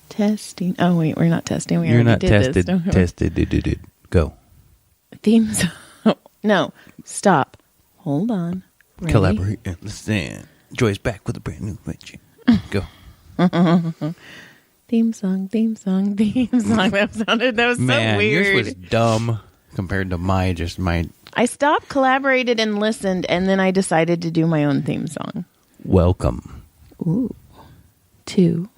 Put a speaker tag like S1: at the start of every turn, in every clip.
S1: Testing. Oh, wait, we're not testing. We
S2: You're
S1: already
S2: not
S1: did
S2: tested.
S1: this.
S2: Tested. Go.
S1: Themes. No, stop. Hold on. Ready?
S2: Collaborate and listen. Joy's back with a brand new magic. Go.
S1: Theme song. That was
S2: Man,
S1: so weird.
S2: yours was dumb compared to my.
S1: I stopped, collaborated, and listened, and then I decided to do my own theme song.
S2: Welcome.
S1: Ooh. 2.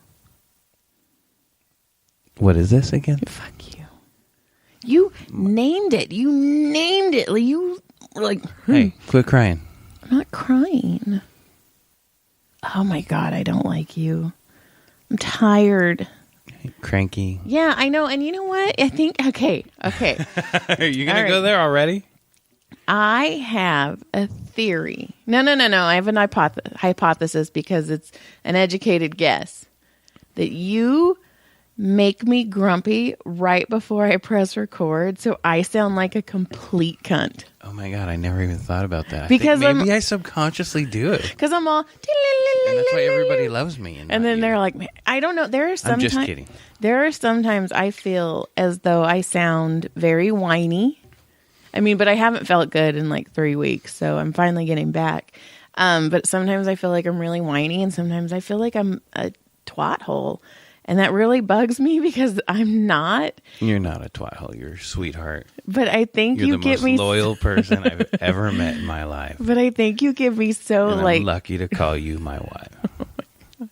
S2: What is this again?
S1: Fuck you. You named it. You were like,
S2: Hey, quit crying.
S1: I'm not crying. Oh my God, I don't like you. I'm tired.
S2: Cranky.
S1: Yeah, I know. And you know what? I think, okay.
S2: Are you going
S1: All
S2: to go
S1: right.
S2: there already?
S1: I have a theory. No. I have an hypothesis because it's an educated guess that you make me grumpy right before I press record, so I sound like a complete cunt.
S2: Oh my God, I never even thought about that.
S1: Because
S2: I think maybe I subconsciously do it.
S1: Because I'm all...
S2: And that's why everybody loves me.
S1: And then they're like, I don't know. There are
S2: I'm
S1: sometimes,
S2: just kidding.
S1: There are sometimes I feel as though I sound very whiny. I mean, but I haven't felt good in like 3 weeks, so I'm finally getting back. But sometimes I feel like I'm really whiny, and sometimes I feel like I'm a twat hole. And that really bugs me because I'm not.
S2: You're not a twat hole. You're a sweetheart.
S1: But I think
S2: You're
S1: you
S2: the
S1: get
S2: most
S1: me
S2: loyal person I've ever met in my life.
S1: But I think you give me so
S2: And
S1: like
S2: I'm lucky to call you my wife.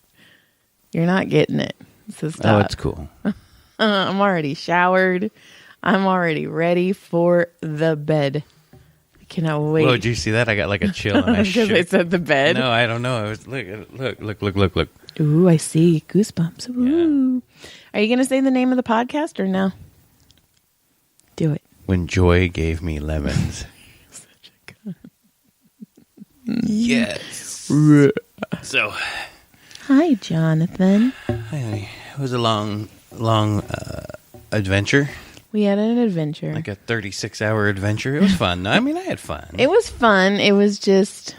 S1: you're not getting it. So stop.
S2: Oh, it's cool.
S1: I'm already showered. I'm already ready for the bed. I cannot wait.
S2: Whoa, did you see that? I got like a chill and I
S1: Because I
S2: shook.
S1: said the bed.
S2: No, I don't know. I was look.
S1: Ooh, I see. Goosebumps. Ooh. Are you going to say the name of the podcast or no? Do it.
S2: When Joy gave me lemons.
S1: Such a cunt.
S2: Yes. So,
S1: Hi, Jonathan.
S2: it was a long adventure.
S1: We had an adventure.
S2: Like a 36-hour adventure. It was fun. I mean, I had fun.
S1: It was fun. It was just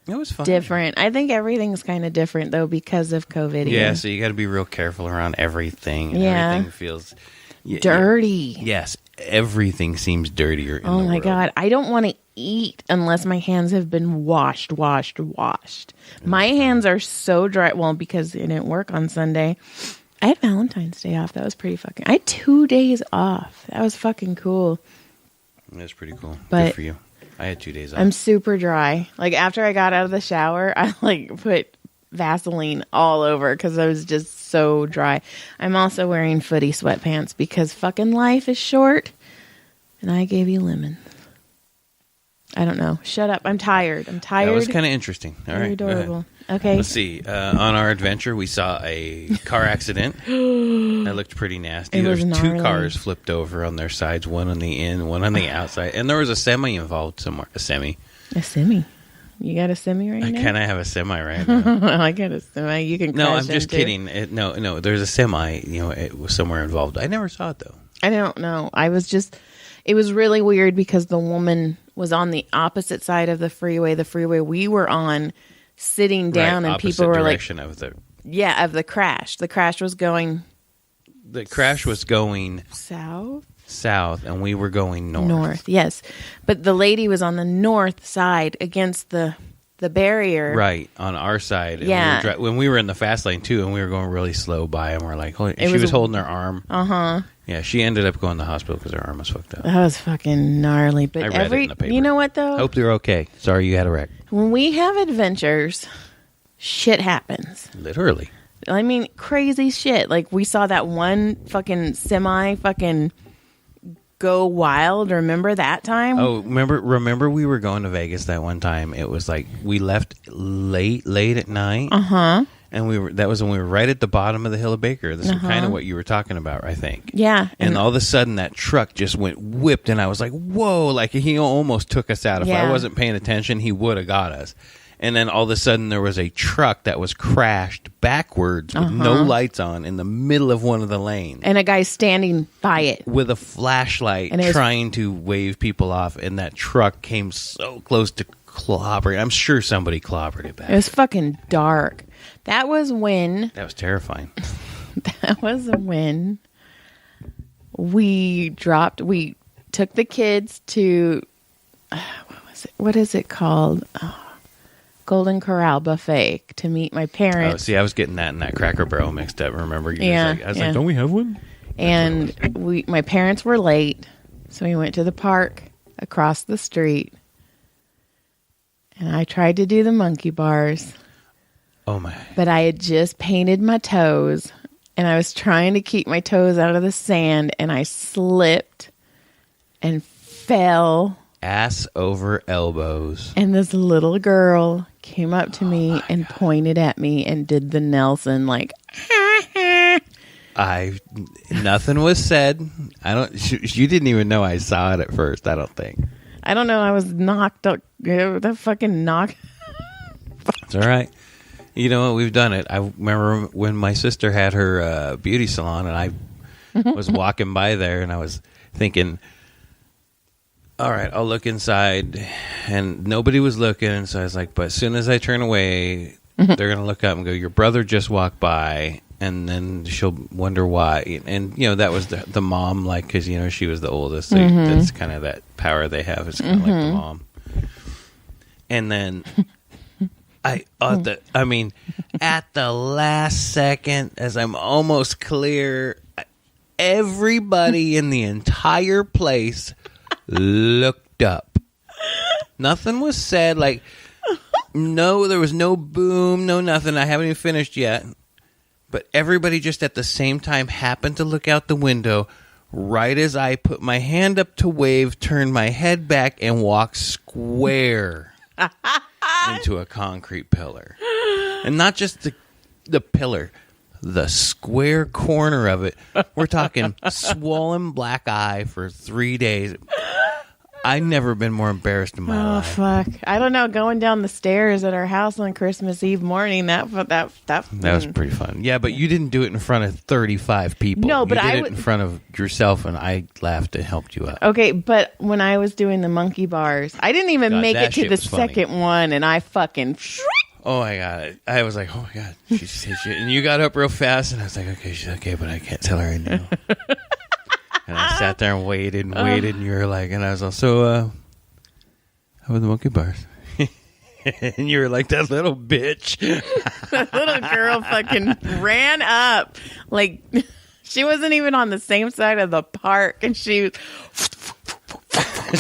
S2: It was fun.
S1: different. I think everything's kind of different, though, because of COVID.
S2: Yeah, so you got to be real careful around everything. And
S1: Yeah.
S2: everything feels
S1: dirty.
S2: Yes, everything seems dirtier. In
S1: Oh
S2: the
S1: my
S2: world.
S1: God. I don't want to eat unless my hands have been washed. My hands are so dry. Well, because it didn't work on Sunday. I had Valentine's Day off. That was pretty fucking... I had 2 days off. That was fucking cool.
S2: That's pretty cool.
S1: But
S2: Good for you. I had 2 days off.
S1: I'm super dry. Like, after I got out of the shower, I, like, put Vaseline all over because I was just so dry. I'm also wearing footy sweatpants because fucking life is short. And I gave you lemons. I don't know. Shut up. I'm tired.
S2: That was kind of interesting. All
S1: Very
S2: right, go ahead.
S1: adorable. Okay.
S2: Let's see. On our adventure, we saw a car accident that looked pretty nasty.
S1: It
S2: There
S1: was
S2: was 2
S1: gnarly.
S2: cars flipped over on their sides, one on the in, one on the outside, and there was a semi involved somewhere. A semi.
S1: A semi. You got a semi right now?
S2: Can I have a semi right now?
S1: I got a semi. You can
S2: No,
S1: crash
S2: I'm just
S1: into.
S2: kidding. No. There's a semi. It was somewhere involved. I never saw it though.
S1: I don't know. It was really weird because the woman was on the opposite side of the freeway we were on, sitting down,
S2: Right,
S1: and people
S2: opposite
S1: were like,
S2: direction of the.
S1: yeah, of the crash. The crash was going
S2: The crash was going
S1: south,
S2: and we were going north.
S1: north. Yes, but the lady was on the north side against the barrier.
S2: Right, on our side. And
S1: Yeah.
S2: when we were in the fast lane, too, and we were going really slow by, and we're like, holy, and she
S1: was
S2: was holding her arm.
S1: Uh-huh.
S2: Yeah, she ended up going to the hospital because her arm was fucked up.
S1: That was fucking gnarly. But
S2: I read it in the paper.
S1: you know what, though?
S2: Hope you're okay. Sorry you had a wreck.
S1: When we have adventures, shit happens.
S2: Literally.
S1: I mean, crazy shit. Like, we saw that one fucking semi fucking go wild. Remember that time?
S2: Oh, remember we were going to Vegas that one time. It was like we left late at night.
S1: Uh-huh.
S2: And that was when we were right at the bottom of the hill of Baker. This is kind of what you were talking about, I think.
S1: Yeah.
S2: And all of a sudden that truck just went whipped, and I was like, whoa, like he almost took us out. If I
S1: Yeah.
S2: wasn't paying attention, he would have got us. And then all of a sudden there was a truck that was crashed backwards with no lights on in the middle of one of the lanes.
S1: And a guy standing by it.
S2: With a flashlight
S1: And it was-
S2: trying to wave people off, and that truck came so close to clobbering. I'm sure somebody clobbered it back.
S1: It was fucking dark. That was when
S2: That was terrifying.
S1: we took the kids to, what is it called? Golden Corral Buffet to meet my parents.
S2: Oh, see, I was getting that and that Cracker Barrel mixed up. Remember?
S1: Yeah,
S2: I was like, don't we have one?
S1: And my parents were late, so we went to the park across the street, and I tried to do the monkey bars.
S2: Oh my!
S1: But I had just painted my toes, and I was trying to keep my toes out of the sand, and I slipped and fell.
S2: Ass over elbows.
S1: And this little girl came up to me and pointed at me and did the Nelson, like,
S2: Nothing was said. You didn't even know I saw it at first, I don't think.
S1: I don't know. I was knocked up. That fucking knock.
S2: It's all right. You know what? We've done it. I remember when my sister had her beauty salon, and I was walking by there, and I was thinking, all right, I'll look inside. And nobody was looking, and so I was like, but as soon as I turn away, they're going to look up and go, your brother just walked by. And then she'll wonder why. And, you know, that was the mom, like, because, you know, she was the oldest. So that's kind of that power they have. It's kind of like the mom. And then at the last second, as I'm almost clear, everybody in the entire place looked up. Nothing was said. Like, no, there was no boom, no nothing. I haven't even finished yet. But everybody just at the same time happened to look out the window right as I put my hand up to wave, turned my head back, and walked square into a concrete pillar. And not just the pillar, the square corner of it. We're talking swollen black eye for 3 days. I've never been more embarrassed in my life.
S1: Oh, fuck. I don't know. Going down the stairs at our house on Christmas Eve morning, that
S2: was pretty fun. Yeah, but you didn't do it in front of 35 people.
S1: No, but
S2: you did it in front of yourself, and I laughed and helped you out.
S1: Okay, but when I was doing the monkey bars, I didn't even make it to the second one, and I fucking...
S2: Oh, my God. I was like, oh, my God. She's shit. And you got up real fast, and I was like, okay, she's okay, but I can't tell her right now. And I sat there and waited, and you were like, and I was also, how were the monkey bars? And you were like, that little bitch.
S1: That little girl fucking ran up. Like, she wasn't even on the same side of the park, and she...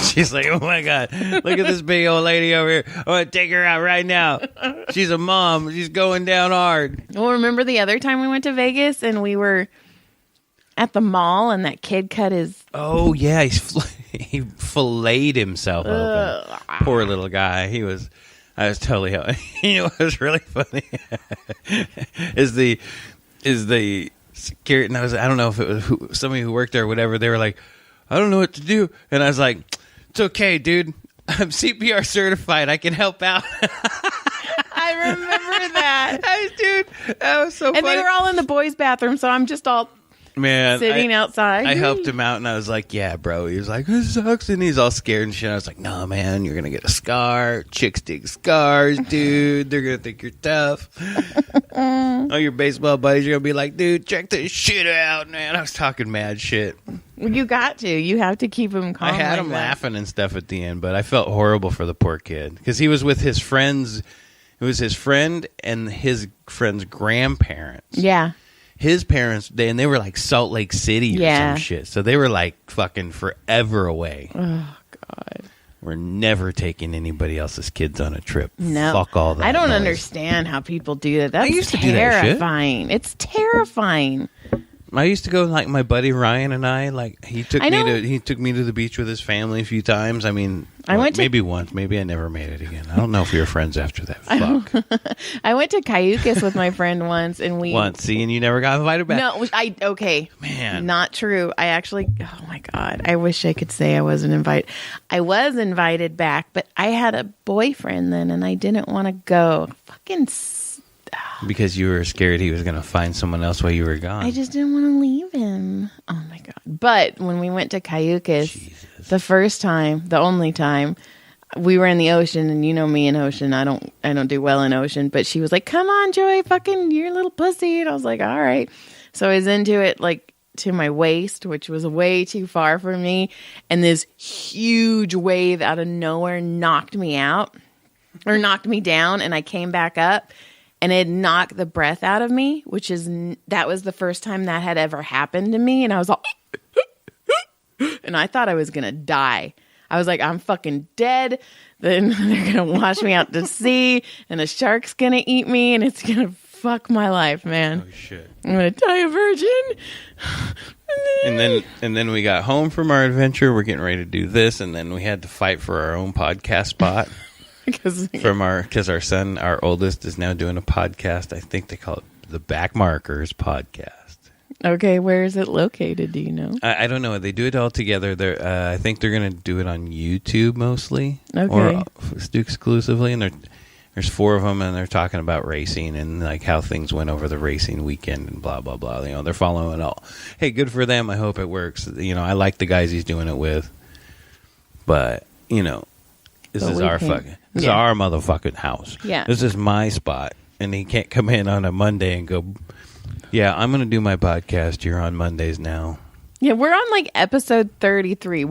S2: She's like, oh, my God, look at this big old lady over here. I want to take her out right now. She's a mom. She's going down hard.
S1: Well, remember the other time we went to Vegas, and we were... at the mall, and that kid cut his...
S2: Oh, yeah. He filleted himself open. Poor little guy. I was totally... You know what was really funny? is the security... And I don't know if it was somebody who worked there or whatever. They were like, I don't know what to do. And I was like, it's okay, dude. I'm CPR certified. I can help out.
S1: I remember that.
S2: Dude, that was so funny.
S1: And they were all in the boys' bathroom, so I'm just all...
S2: Man,
S1: sitting outside.
S2: I helped him out, and I was like, yeah, bro. He was like, this sucks, and he's all scared and shit. I was like, no, man, you're going to get a scar. Chicks dig scars, dude. They're going to think you're tough. All your baseball buddies are going to be like, dude, check this shit out, man. I was talking mad shit.
S1: You got to. You have to keep him calm.
S2: I had him laughing and stuff at the end, but I felt horrible for the poor kid because he was with his friends. It was his friend and his friend's grandparents.
S1: Yeah.
S2: His parents, they were like Salt Lake City or some shit. So they were like fucking forever away.
S1: Oh, God.
S2: We're never taking anybody else's kids on a trip.
S1: No.
S2: Fuck all that.
S1: I don't
S2: noise.
S1: understand how people do that. That's
S2: I used to do that shit.
S1: terrifying. It's terrifying.
S2: I used to go, like, my buddy Ryan and I, like, he took me to the beach with his family a few times. I mean, maybe once. Maybe I never made it again. I don't know if we were friends after that. Fuck.
S1: I went to Cayucas with my friend once, and
S2: see, and you never got invited back.
S1: No, okay.
S2: Man.
S1: Not true. I actually, oh my God, I wish I could say I wasn't invited. I was invited back, but I had a boyfriend then, and I didn't want to go. Fucking
S2: because you were scared he was going to find someone else while you were gone.
S1: I just didn't want to leave him. Oh, my God. But when we went to Cayucas, the first time, the only time, we were in the ocean, and you know me in ocean, I don't do well in ocean, but she was like, come on, Joy, fucking you're a little pussy. And I was like, all right. So I was into it like to my waist, which was way too far for me. And this huge wave out of nowhere knocked me out or knocked me down. And I came back up and it knocked the breath out of me, that was the first time that had ever happened to me. And I was all, and I thought I was going to die. I was like, I'm fucking dead. Then they're going to wash me out to sea and a shark's going to eat me and it's going to fuck my life, man.
S2: Oh, shit.
S1: I'm going to die a virgin.
S2: And then we got home from our adventure. We're getting ready to do this. And then we had to fight for our own podcast spot. Because our son, our oldest, is now doing a podcast. I think they call it the Backmarkers Podcast.
S1: Okay, where is it located? Do you know?
S2: I don't know. They do it all together. I think they're going to do it on YouTube mostly,
S1: okay,
S2: or exclusively. And there's 4 of them, and they're talking about racing and like how things went over the racing weekend and blah blah blah. You know, they're following it all. Hey, good for them. I hope it works. You know, I like the guys he's doing it with, but you know, this is our motherfucking house.
S1: Yeah,
S2: this is my spot, and he can't come in on a Monday and go, yeah, I'm going to do my podcast here on Mondays now.
S1: Yeah, we're on like episode 33.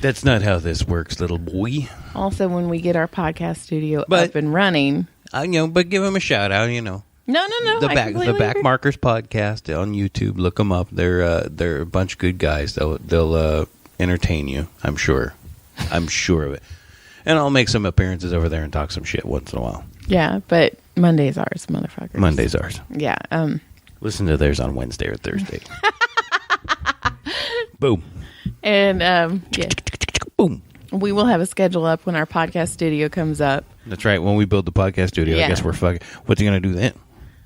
S2: That's not how this works, little boy.
S1: Also, when we get our podcast studio up and running.
S2: But give them a shout out,
S1: No.
S2: The Backmarkers Podcast on YouTube. Look them up. They're a bunch of good guys. They'll entertain you, I'm sure. I'm sure of it. And I'll make some appearances over there and talk some shit once in a while.
S1: Yeah, but Monday's ours, motherfuckers.
S2: Monday's ours.
S1: Yeah.
S2: Listen to theirs on Wednesday or Thursday. Boom.
S1: And yeah.
S2: Boom.
S1: We will have a schedule up when our podcast studio comes up.
S2: That's right. When we build the podcast studio, I guess we're fucking. What's he gonna do then?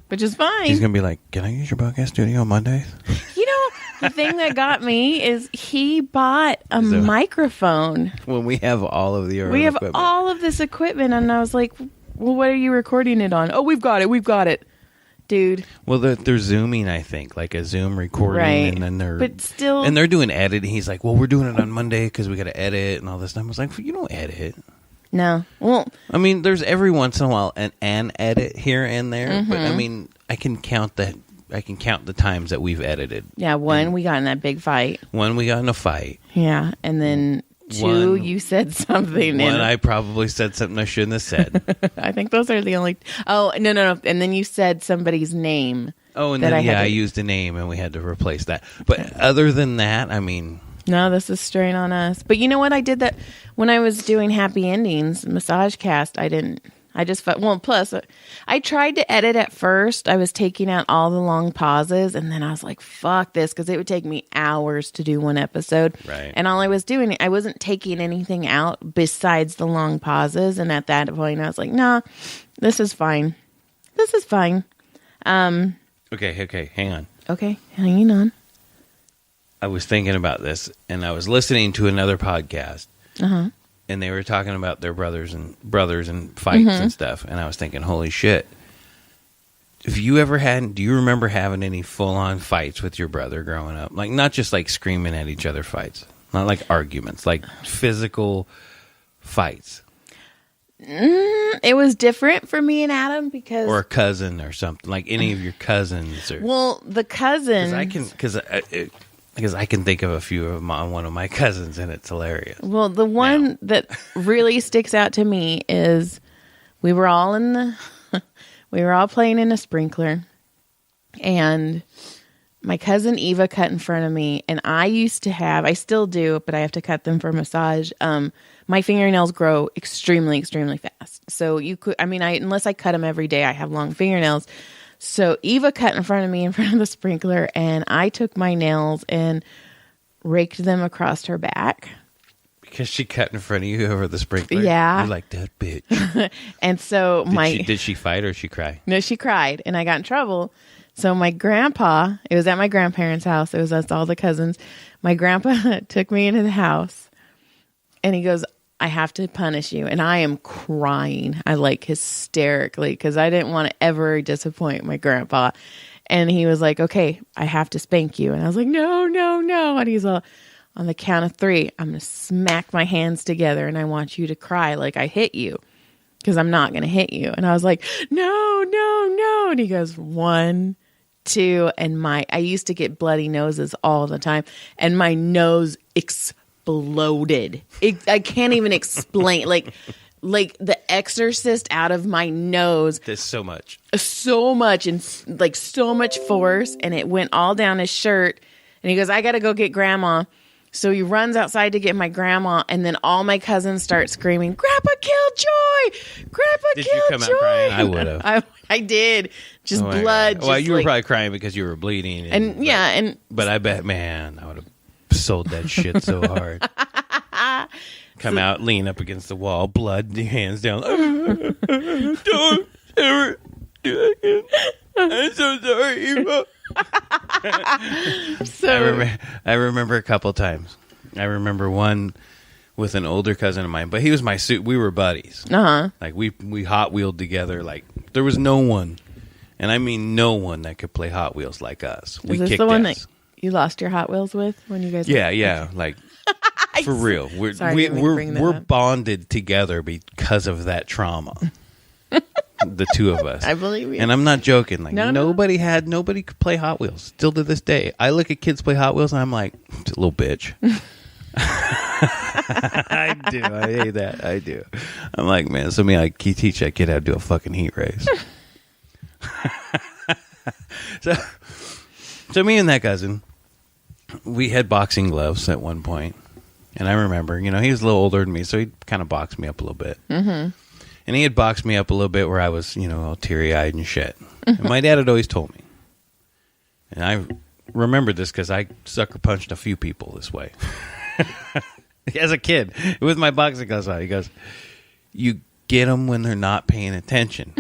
S1: Which is fine.
S2: He's gonna be like, "Can I use your podcast studio on Mondays?"
S1: You know, the thing that got me is he bought a microphone.
S2: When we have all of the
S1: we have equipment. All of this equipment, and I was like, well, what are you recording it on? Oh, we've got it, dude.
S2: Well, they're zooming, I think, like a Zoom recording,
S1: right?
S2: And then
S1: they're
S2: doing editing. He's like, well, we're doing it on Monday because we got to edit and all this. And I was like, you don't edit.
S1: No. Well,
S2: I mean, there's every once in a while an edit here and there, but I mean, I can count the times that we've edited.
S1: Yeah, we got in that big fight.
S2: One, we got in a fight.
S1: Yeah, and then 2, you said something.
S2: I probably said something I shouldn't have said.
S1: I think those are the only. Oh, no. And then you said somebody's name.
S2: Oh, and then I used a name and we had to replace that. But other than that, I mean.
S1: No, this is straight on us. But you know what? I did that when I was doing Happy Endings, Massage Cast. Plus, I tried to edit at first. I was taking out all the long pauses, and then I was like, fuck this, because it would take me hours to do one episode.
S2: Right.
S1: And all I was doing, I wasn't taking anything out besides the long pauses. And at that point, I was like, nah, this is fine. Okay,
S2: hang on.
S1: Okay, hanging on.
S2: I was thinking about this, and I was listening to another podcast.
S1: Uh-huh.
S2: And they were talking about their brothers and fights and stuff. And I was thinking, holy shit. Do you remember having any full-on fights with your brother growing up? Like, not just like screaming at each other fights. Not like arguments. Like physical fights.
S1: It was different for me and Adam because...
S2: Or a cousin or something. Like any of your cousins.
S1: Well, the cousins...
S2: Because I can think of a few of one of my cousins, and it's hilarious.
S1: Well, the one that really sticks out to me is we were all playing in a sprinkler, and my cousin Eva cut in front of me, and I still do, but I have to cut them for massage. My fingernails grow extremely, extremely fast. So unless I cut them every day, I have long fingernails. So Eva cut in front of me in front of the sprinkler, and I took my nails and raked them across her back.
S2: Because she cut in front of you over the sprinkler?
S1: Yeah.
S2: You're like, that bitch.
S1: And so
S2: Did she fight or she cry?
S1: No, she cried, and I got in trouble. So my grandpa, it was at my grandparents' house. It was us, all the cousins. My grandpa took me into the house, and he goes, I have to punish you. And I am crying. I like hysterically because I didn't want to ever disappoint my grandpa. And he was like, okay, I have to spank you. And I was like, no. And he's all, On the count of 3, I'm going to smack my hands together and I want you to cry like I hit you because I'm not going to hit you. And I was like, no, no, no. And he goes, 1, 2. And I used to get bloody noses all the time. And my nose exploded. I can't even explain. Like the Exorcist out of my nose.
S2: There's so much
S1: And like so much force. And it went all down his shirt. And he goes, I got to go get grandma. So he runs outside to get my grandma, and then all my cousins start screaming, Grandpa killed Joy! Grandpa
S2: Did
S1: killed
S2: you come
S1: Joy!
S2: out crying? I would have.
S1: I did. Just
S2: Oh my
S1: blood.
S2: God. Well,
S1: just
S2: you were
S1: like-
S2: probably crying because you were bleeding.
S1: and
S2: But I bet, man, I would have sold that shit so hard. Come out, lean up against the wall, blood, hands down. Don't ever do that again. I'm so sorry. I remember a couple times. I remember one with an older cousin of mine, but he was my suit. We were buddies. Like we Hot Wheeled together. Like there was no one, and I mean no one that could play Hot Wheels like us. We
S1: is this
S2: kicked
S1: the one
S2: ass.
S1: that you lost your Hot Wheels with when you guys?
S2: Yeah. Like for real,
S1: Sorry, I didn't mean to bring that
S2: we're
S1: up.
S2: bonded together because of that trauma. The two of us.
S1: I believe you.
S2: And I'm not joking. Like
S1: No.
S2: nobody could play Hot Wheels. Still to this day, I look at kids play Hot Wheels and I'm like, little bitch. I do. I hate that. I do. I'm like, man, so I teach that kid how to do a fucking heat race. So me and that cousin, we had boxing gloves at one point. And I remember, he was a little older than me, so he kind of boxed me up a little bit. Mm-hmm. And he had boxed me up a little bit where I was, all teary-eyed and shit. And my dad had always told me. And I remember this because I sucker punched a few people this way. As a kid, with my boxing gloves on. He goes, you get them when they're not paying attention.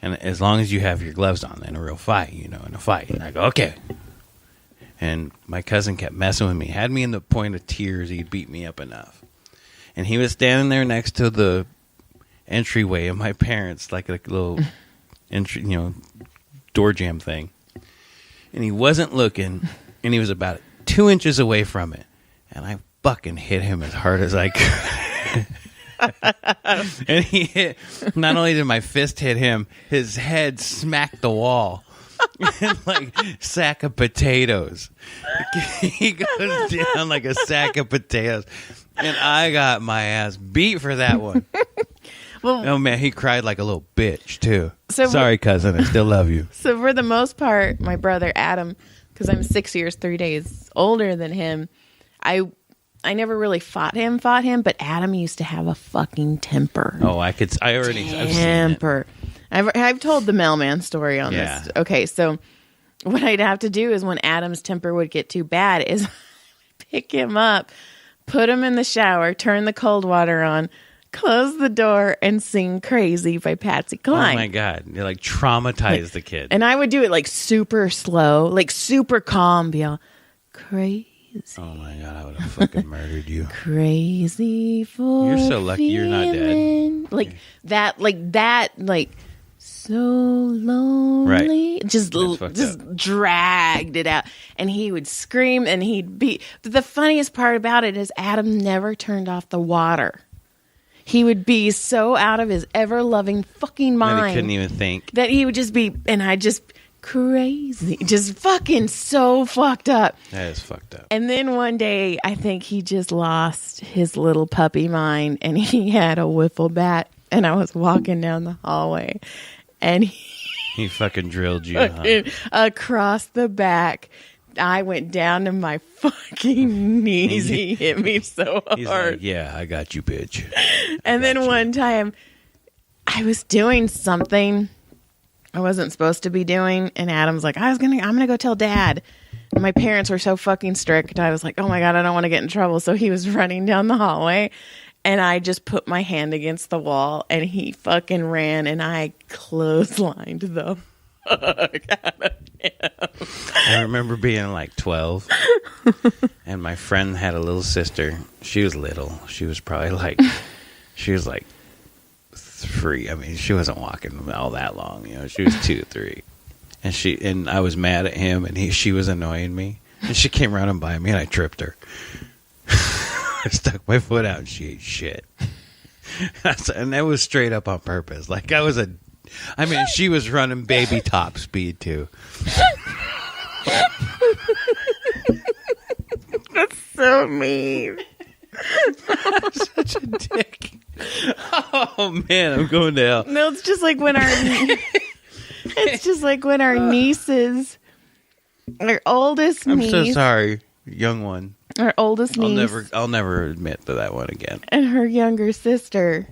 S2: And as long as you have your gloves on in a real fight, in a fight. And I go, okay. And my cousin kept messing with me. Had me in the point of tears. He'd beat me up enough. And he was standing there next to the entryway of my parents, like a little door jam thing. And he wasn't looking, and he was about 2 inches away from it. And I fucking hit him as hard as I could. And he hit, not only did my fist hit him, his head smacked the wall. Like sack of potatoes. He goes down like a sack of potatoes. And I got my ass beat for that one.
S1: Well,
S2: Oh, man, he cried like a little bitch, too.
S1: So-
S2: Sorry, cousin. I still love you.
S1: so for the most part, my brother Adam, because I'm 6 years, 3 days older than him, I never really fought him, but Adam used to have a fucking temper.
S2: Oh, I've seen it.
S1: Temper. I've told the mailman story on
S2: Yeah.
S1: this. Okay, so what I'd have to do is when Adam's temper would get too bad is pick him up, put him in the shower, turn the cold water on, close the door, and sing Crazy by Patsy Cline.
S2: Oh, my God. You like traumatized the kid.
S1: And I would do it like super slow, like super calm, be all crazy.
S2: Oh, my God. I would have fucking murdered you.
S1: Crazy for
S2: You're so lucky you're not dead.
S1: feeling. Like so lonely.
S2: Right.
S1: Just
S2: fucked up.
S1: dragged it out. And he would scream and he'd be. But the funniest part about it is Adam never turned off the water. He would be so out of his ever loving fucking mind.
S2: And he couldn't even think.
S1: That he would just be, and I just crazy, just fucking so fucked up.
S2: That is fucked up.
S1: And then one day, I think he just lost his little puppy mind, and he had a wiffle bat. And I was walking down the hallway, and
S2: He fucking drilled you, huh?
S1: across the back, I went down to my fucking knees. He hit me so
S2: He's
S1: hard.
S2: like, yeah, I got you, bitch.
S1: And then one time, I was doing something I wasn't supposed to be doing, and Adam's like, I'm gonna go tell Dad. And my parents were so fucking strict. I was like, oh my God, I don't want to get in trouble. So he was running down the hallway, and I just put my hand against the wall, and he fucking ran, and I clotheslined the fuck out of him.
S2: I remember being like 12, and my friend had a little sister. She was little. She was probably like 3. I mean, she wasn't walking all that long. She was 2, 3. And I was mad at him, and she was annoying me. And she came running by me, and I tripped her. I stuck my foot out, and she ate shit. And that was straight up on purpose. Like, she was running baby top speed, too.
S1: That's so mean.
S2: I'm such a dick. Oh, man, I'm going to hell.
S1: No, it's just like when our nieces, our oldest
S2: I'm
S1: niece.
S2: so sorry, young one.
S1: Our oldest niece.
S2: I'll never admit to that one again.
S1: And her younger sister.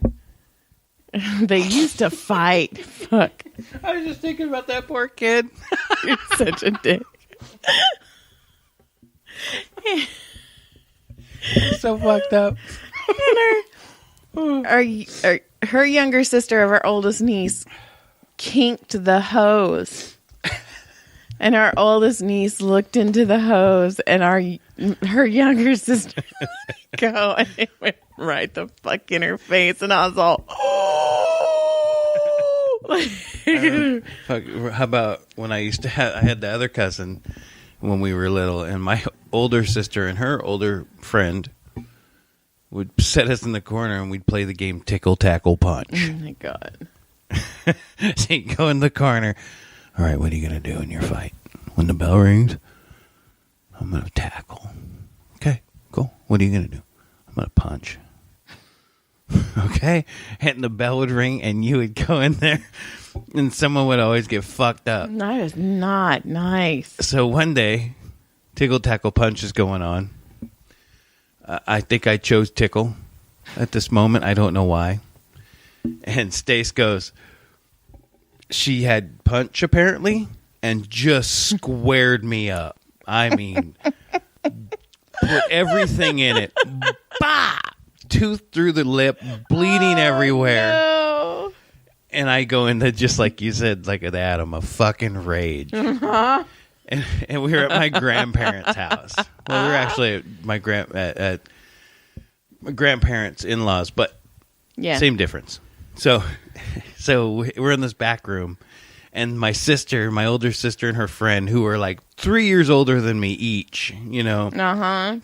S1: They used to fight. Fuck.
S2: I was just thinking about that poor kid.
S1: You're such a dick.
S2: So fucked up.
S1: Her younger sister of our oldest niece kinked the hose. And our oldest niece looked into the hose, and her younger sister go, and it went right the fuck in her face, and I was all,
S2: Fuck, how about when I had the other cousin when we were little, and my older sister and her older friend would set us in the corner, and we'd play the game Tickle, Tackle, Punch.
S1: oh my God.
S2: So you go in the corner. All right, what are you going to do in your fight? When the bell rings, I'm going to tackle. Okay, cool. What are you going to do? I'm going to punch. Okay? And the bell would ring, and you would go in there, and someone would always get fucked up.
S1: That is not nice.
S2: So one day, Tickle, Tackle, Punch is going on. I think I chose Tickle at this moment. I don't know why. And Stace goes, she had Punch apparently, and just squared me up. I mean, put everything in it. Bah! Tooth through the lip, bleeding everywhere.
S1: No.
S2: And I go into, just like you said, like an Adam, a fucking rage. And we were at my grandparents' house. Well, we were actually at my grandparents' in-laws, but
S1: Yeah.
S2: same difference. So we're in this back room, and my older sister and her friend, who are like 3 years older than me each,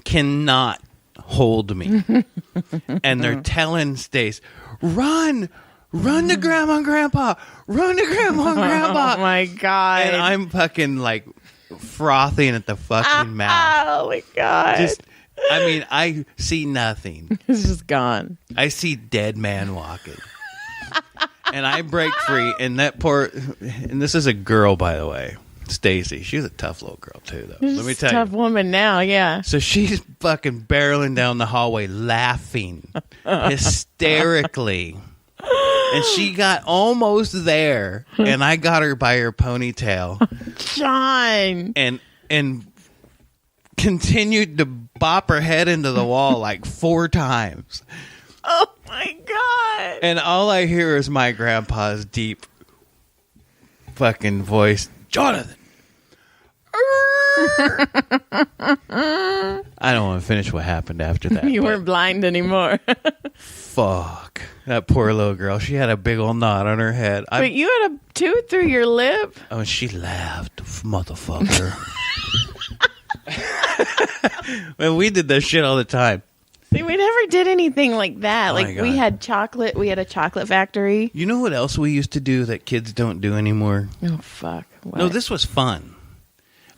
S2: cannot hold me. And they're telling Stace, run to Grandma and Grandpa, run to Grandma and Grandpa.
S1: Oh my God.
S2: And I'm fucking like frothing at the fucking mouth.
S1: Oh my God.
S2: I see nothing.
S1: It's just gone.
S2: I see dead man walking. And I break free, and this is a girl, by the way, Stacy. She's a tough little girl too, though. Let me tell you.
S1: Tough woman now, yeah.
S2: So she's fucking barreling down the hallway, laughing hysterically. And she got almost there, and I got her by her ponytail.
S1: John.
S2: And continued to bop her head into the wall like 4 times.
S1: Oh my God.
S2: And all I hear is my grandpa's deep fucking voice, Jonathan. I don't want to finish what happened after that.
S1: You weren't blind anymore.
S2: Fuck. That poor little girl. She had a big old knot on her head.
S1: But you had a tooth through your lip?
S2: Oh, she laughed, motherfucker. Man, we did that shit all the time.
S1: See, we never did anything like that.
S2: Oh my
S1: Like,
S2: God.
S1: we had chocolate. We had a chocolate factory.
S2: You know what else we used to do that kids don't do anymore?
S1: Oh, fuck. What?
S2: No, this was fun.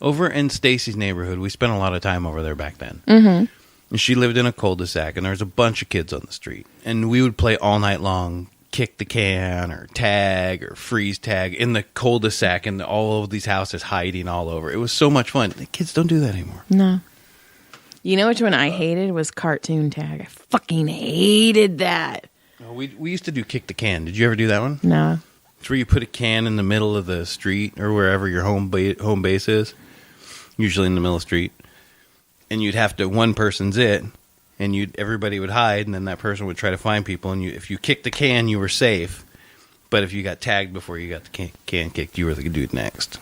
S2: Over in Stacy's neighborhood, we spent a lot of time over there back then. Mm-hmm. And she lived in a cul-de-sac, and there was a bunch of kids on the street. And we would play all night long, kick the can, or tag, or freeze tag in the cul-de-sac, and all of these houses hiding all over. It was so much fun. The kids don't do that anymore.
S1: No. You know which one I hated was cartoon tag. I fucking hated that.
S2: We used to do kick the can. Did you ever do that one?
S1: No.
S2: It's where you put a can in the middle of the street or wherever your home base is, usually in the middle of the street, and you'd have to, one person's it, and everybody would hide, and then that person would try to find people, and if you kicked the can, you were safe, but if you got tagged before you got the can kicked, you were the dude next.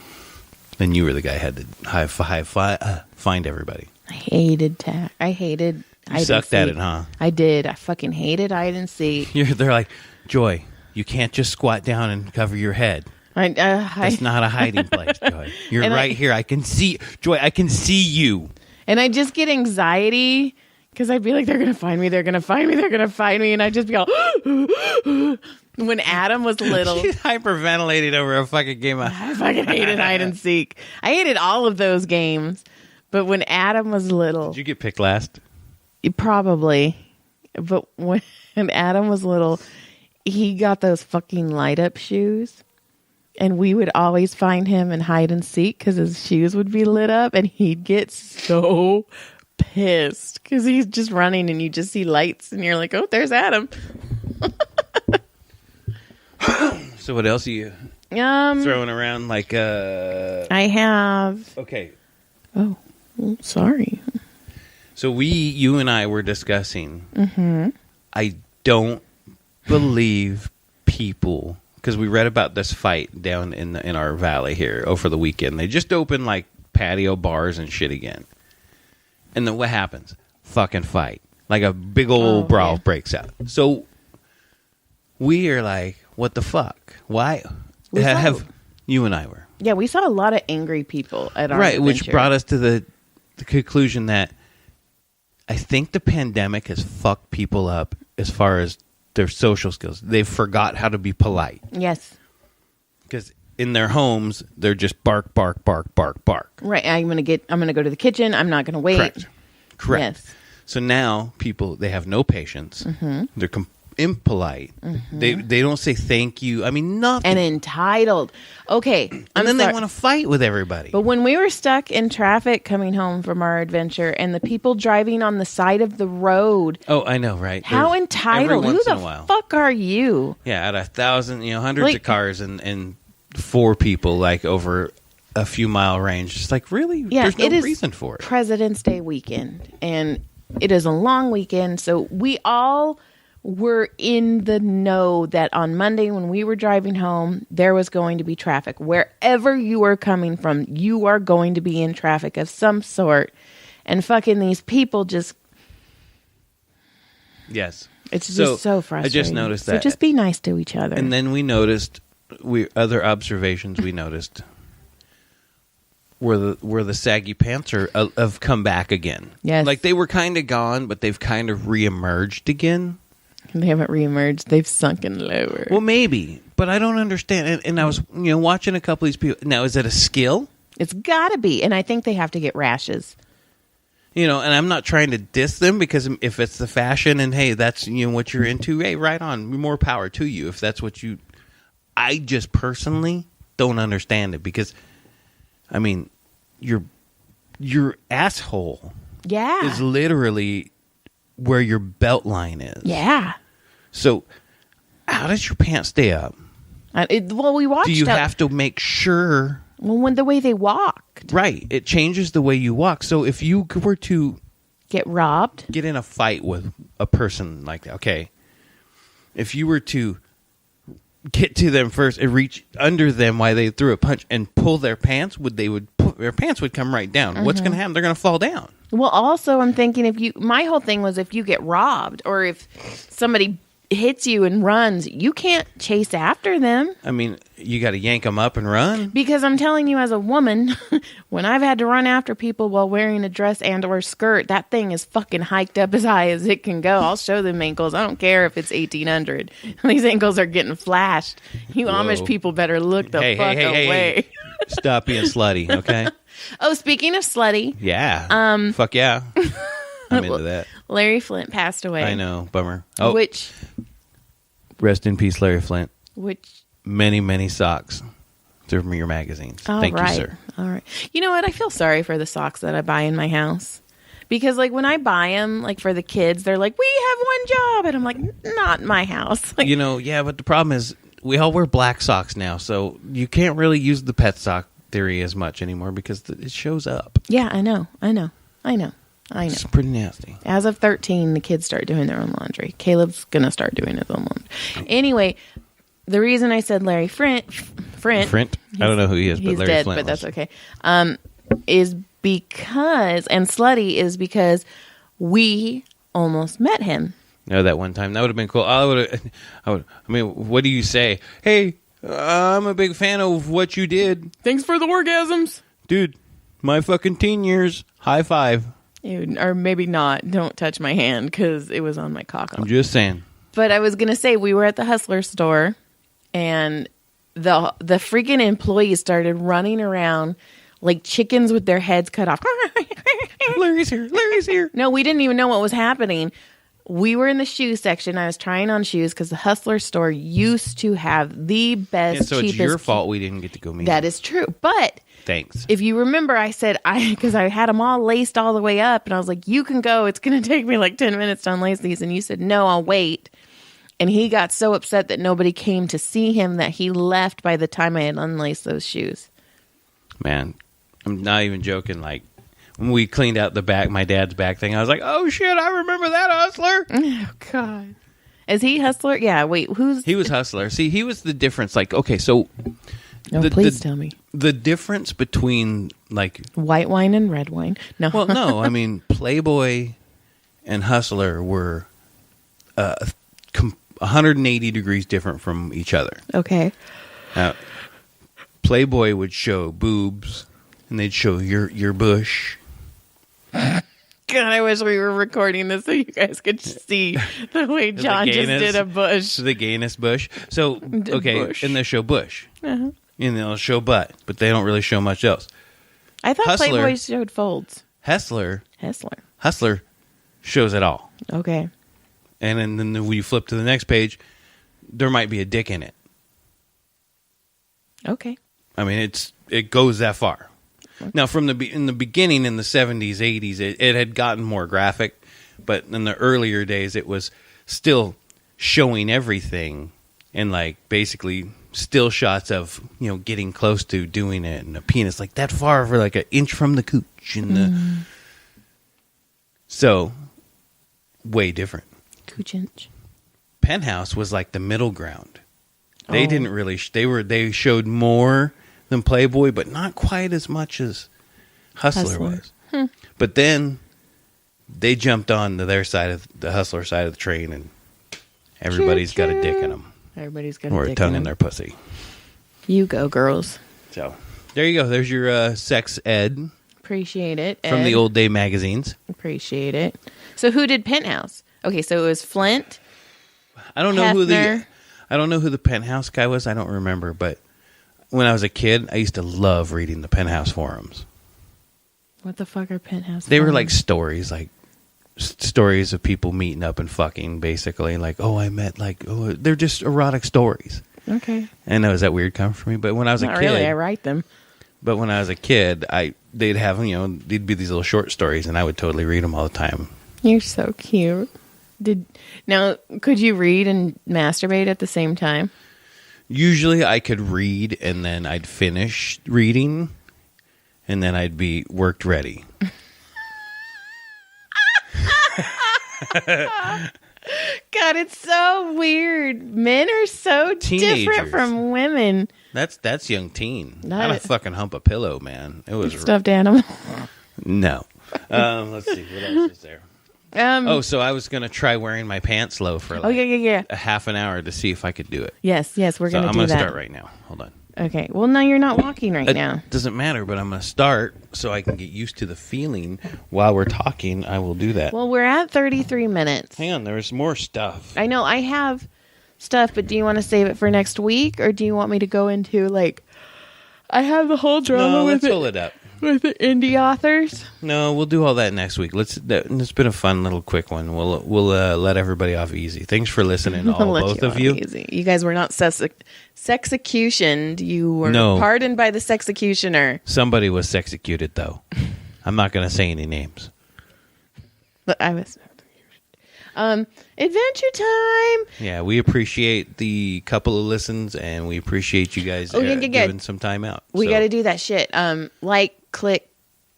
S2: Then you were the guy who had to find everybody.
S1: I hated tag. I hated
S2: You sucked at it, huh?
S1: I did. I fucking hated hide and seek.
S2: They're like, Joy, you can't just squat down and cover your head. That's not a hiding place, Joy. You're
S1: And
S2: right here. I can see, Joy. I can see you.
S1: And I just get anxiety because I'd be like, they're going to find me. They're going to find me. They're going to find me. And I just be all, when Adam was little.
S2: She's hyperventilating over a fucking game of...
S1: I fucking hated hide and seek. I hated all of those games. But when Adam was little.
S2: Did you get picked last?
S1: Probably. But when Adam was little, he got those fucking light up shoes. And we would always find him in hide and seek because his shoes would be lit up. And he'd get so pissed because he's just running and you just see lights. And you're like, oh, there's Adam.
S2: So what else are you throwing around? Like,
S1: I have.
S2: Okay.
S1: Oh, well, sorry.
S2: So you and I were discussing. Mm-hmm. I don't believe people, because we read about this fight down in our valley here over the weekend. They just opened like patio bars and shit again. And then what happens? Fucking fight. Like a big old brawl breaks out. So we are like, what the fuck? Why? You and I were.
S1: Yeah, we saw a lot of angry people at our
S2: right,
S1: adventure.
S2: which brought us to the conclusion that I think the pandemic has fucked people up as far as their social skills. They forgot how to be polite.
S1: Yes.
S2: Because in their homes, they're just bark, bark, bark, bark, bark.
S1: Right. I'm gonna go to the kitchen. I'm not gonna wait.
S2: Correct.
S1: Yes.
S2: So now people, they have no patience.
S1: Mm-hmm.
S2: They're impolite. Mm-hmm. They don't say thank you. I mean, nothing.
S1: And entitled. Okay.
S2: And then they want to fight with everybody.
S1: But when we were stuck in traffic coming home from our adventure and the people driving on the side of the road.
S2: Oh, I know, right?
S1: How entitled. Who the fuck are you?
S2: Yeah, out of 1,000, hundreds of cars and 4 people like over a few mile range. It's like, really?
S1: Yeah,
S2: there's no reason for it.
S1: President's Day weekend. And it is a long weekend. So we all were in the know that on Monday when we were driving home, there was going to be traffic. Wherever you are coming from, you are going to be in traffic of some sort. And fucking these people just...
S2: Yes.
S1: It's just so frustrating.
S2: I just noticed that.
S1: So just be nice to each other.
S2: And then we noticed, other observations we noticed where the saggy pants have come back again.
S1: Yes.
S2: Like they were kind of gone, but they've kind of reemerged again.
S1: They haven't reemerged. They've sunken lower.
S2: Well, maybe, but I don't understand. And I was, watching a couple of these people. Now, is it a skill?
S1: It's got to be. And I think they have to get rashes.
S2: And I'm not trying to diss them because if it's the fashion and, hey, that's, what you're into, hey, right on. More power to you if that's what you... I just personally don't understand it because, I mean, your asshole is literally where your belt line is.
S1: Yeah.
S2: So how does your pants stay up?
S1: We watched.
S2: Do you have to make sure?
S1: Well, when the way they walked.
S2: Right. It changes the way you walk. So if you were to
S1: get robbed,
S2: get in a fight with a person like that, okay, if you were to get to them first and reach under them while they threw a punch and pull their pants, their pants would come right down. Mm-hmm. What's going to happen? They're going to fall down.
S1: Well, also, I'm thinking my whole thing was if you get robbed or if somebody hits you and runs, you can't chase after them.
S2: I mean, you got to yank them up and run.
S1: Because I'm telling you, as a woman, when I've had to run after people while wearing a dress and or skirt, that thing is fucking hiked up as high as it can go. I'll show them ankles. I don't care if it's 1800. These ankles are getting flashed. You Amish people better look the fuck away.
S2: Hey. Stop being slutty, okay?
S1: Oh, speaking of slutty.
S2: Yeah. Fuck yeah. I'm into that.
S1: Larry Flint passed away.
S2: I know. Bummer. Oh.
S1: Which.
S2: Rest in peace, Larry Flint.
S1: Which.
S2: Many, many socks through your magazines. Thank you, sir.
S1: All right. You know what? I feel sorry for the socks that I buy in my house. Because, like, when I buy them, like, for the kids, they're like, we have one job. And I'm like, not in my house. Like,
S2: yeah, but the problem is we all wear black socks now. So you can't really use the pet sock theory as much anymore because it shows up.
S1: Yeah, I know.
S2: It's pretty nasty.
S1: As of 13, the kids start doing their own laundry. Caleb's going to start doing his own laundry. Anyway, the reason I said Larry Flint,
S2: I don't know who he is, but Larry
S1: dead,
S2: Flint
S1: but that's okay, is because, and slutty is because we almost met him.
S2: No, that one time. That would have been cool. I mean, what do you say? Hey, I'm a big fan of what you did.
S1: Thanks for the orgasms.
S2: Dude, my fucking teen years. High five.
S1: Ew, or maybe not. Don't touch my hand because it was on my cock.
S2: I'm just saying.
S1: But I was going to say, we were at the Hustler store, and the freaking employees started running around like chickens with their heads cut off.
S2: Larry's here. Larry's here.
S1: No, we didn't even know what was happening. We were in the shoe section. I was trying on shoes because the Hustler store used to have the best,
S2: And so
S1: cheapest.
S2: it's your fault we didn't get to go meet.
S1: That is true. But
S2: Thanks.
S1: if you remember, I said, because I had them all laced all the way up, and I was like, you can go. It's going to take me like 10 minutes to unlace these. And you said, no, I'll wait. And he got so upset that nobody came to see him that he left by the time I had unlaced those shoes.
S2: Man, I'm not even joking. Like, when we cleaned out the back, my dad's back thing, I was like, oh shit, I remember that Hustler.
S1: Oh, God. Is he Hustler? Yeah, wait, who's...
S2: He was Hustler. See, he was the difference. Like, okay, so...
S1: No, please tell me.
S2: The difference between, like...
S1: White wine and red wine. No.
S2: Well, no, I mean, Playboy and Hustler were 180 degrees different from each other.
S1: Okay.
S2: Playboy would show boobs, and they'd show your bush.
S1: God, I wish we were recording this so you guys could see the way John just did a bush.
S2: The gayness bush. So, okay,
S1: bush.
S2: and they'll show bush.
S1: Uh-huh.
S2: And they'll show butt, but they don't really show much else.
S1: I thought
S2: Hustler-
S1: Playboy showed folds.
S2: Hustler
S1: Hustler.
S2: shows it all.
S1: Okay.
S2: And then when you flip to the next page, there might be a dick in it.
S1: Okay.
S2: I mean, it goes that far. Okay. Now, in the beginning, in the 70s, 80s, it had gotten more graphic, but in the earlier days, it was still showing everything, and like basically still shots of getting close to doing it, and a penis like that far for like an inch from the cooch, and so way different.
S1: Cooch inch.
S2: Penthouse was like the middle ground. They didn't really. They showed more than Playboy, but not quite as much as Hustler was. But then they jumped on to their side of the Hustler side of the train, and everybody's got a dick in them.
S1: Everybody's got
S2: or
S1: a dick
S2: tongue in
S1: in
S2: their pussy.
S1: You go, girls.
S2: So there you go. There's your sex ed
S1: Appreciate it.
S2: from the old day magazines.
S1: Appreciate it. So who did Penthouse? Okay, so it was Flint.
S2: I don't know
S1: Hefner.
S2: I don't know who the Penthouse guy was. I don't remember, but when I was a kid, I used to love reading the Penthouse forums.
S1: What the fuck are Penthouse?
S2: They were
S1: forums?
S2: like stories, stories of people meeting up and fucking, basically. Like, they're just erotic stories.
S1: Okay.
S2: And was that weird coming from me? But when I was
S1: Not
S2: a kid,
S1: really. I write them.
S2: But when I was a kid, they'd have they'd be these little short stories, and I would totally read them all the time.
S1: You're so cute. Could you read and masturbate at the same time?
S2: Usually I could read, and then I'd finish reading, and then I'd be worked ready.
S1: God, it's so weird. Men are so
S2: Teenagers.
S1: different from women.
S2: That's young teen.
S1: Not
S2: I'd a fucking hump a pillow, man. It was
S1: Stuffed animal.
S2: no. Let's see what else is there. So I was gonna try wearing my pants low for
S1: yeah.
S2: a half an hour to see if I could do it.
S1: Yes, we're gonna
S2: I'm
S1: do
S2: gonna
S1: that.
S2: start right now. Hold on.
S1: Okay. Well, no, you're not walking right now.
S2: It doesn't matter, but I'm gonna start so I can get used to the feeling while we're talking. I will do that.
S1: Well, we're at 33 minutes.
S2: Hang on, there's more stuff.
S1: I know I have stuff, but do you want to save it for next week, or do you want me to go into I have the whole drama
S2: Let's
S1: with
S2: hold it up.
S1: with the indie authors?
S2: No, we'll do all that next week. It's been a fun little quick one. We'll let everybody off easy. Thanks for listening, both of you.
S1: Easy. You guys were not sexecutioned. You were pardoned by the sexecutioner.
S2: Somebody was sexecuted, though. I'm not going to say any names.
S1: But I was. Adventure time.
S2: Yeah, we appreciate the couple of listens, and we appreciate you guys giving some time out.
S1: We got to do that shit. Click,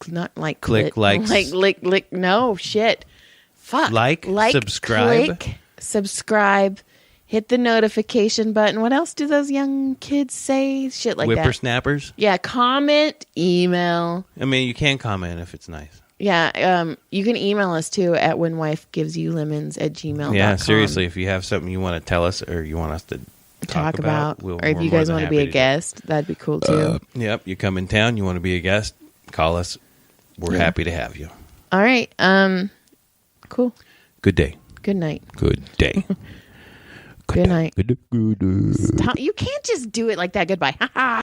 S1: not like
S2: click, likes,
S1: lick. No shit. Fuck.
S2: Like, subscribe,
S1: click, subscribe. Hit the notification button. What else do those young kids say? Shit like that.
S2: Whippersnappers.
S1: Yeah. Comment. Email.
S2: I mean, you can comment if it's nice.
S1: Yeah, you can email us too at whenwifegivesYouLemons@gmail.com.
S2: Yeah, seriously, if you have something you want to tell us or you want us to
S1: talk about.
S2: We'll-
S1: Or if
S2: we're
S1: you
S2: more
S1: guys
S2: than
S1: want to be
S2: happy
S1: a
S2: to do it.
S1: guest, that'd be cool too.
S2: Yep, you come in town, you want to be a guest, call us. We're happy to have you.
S1: All right. Cool.
S2: Good day.
S1: Good night.
S2: Good day.
S1: Good night.
S2: Good day.
S1: Stop. You can't just do it like that. Goodbye. Ha ha.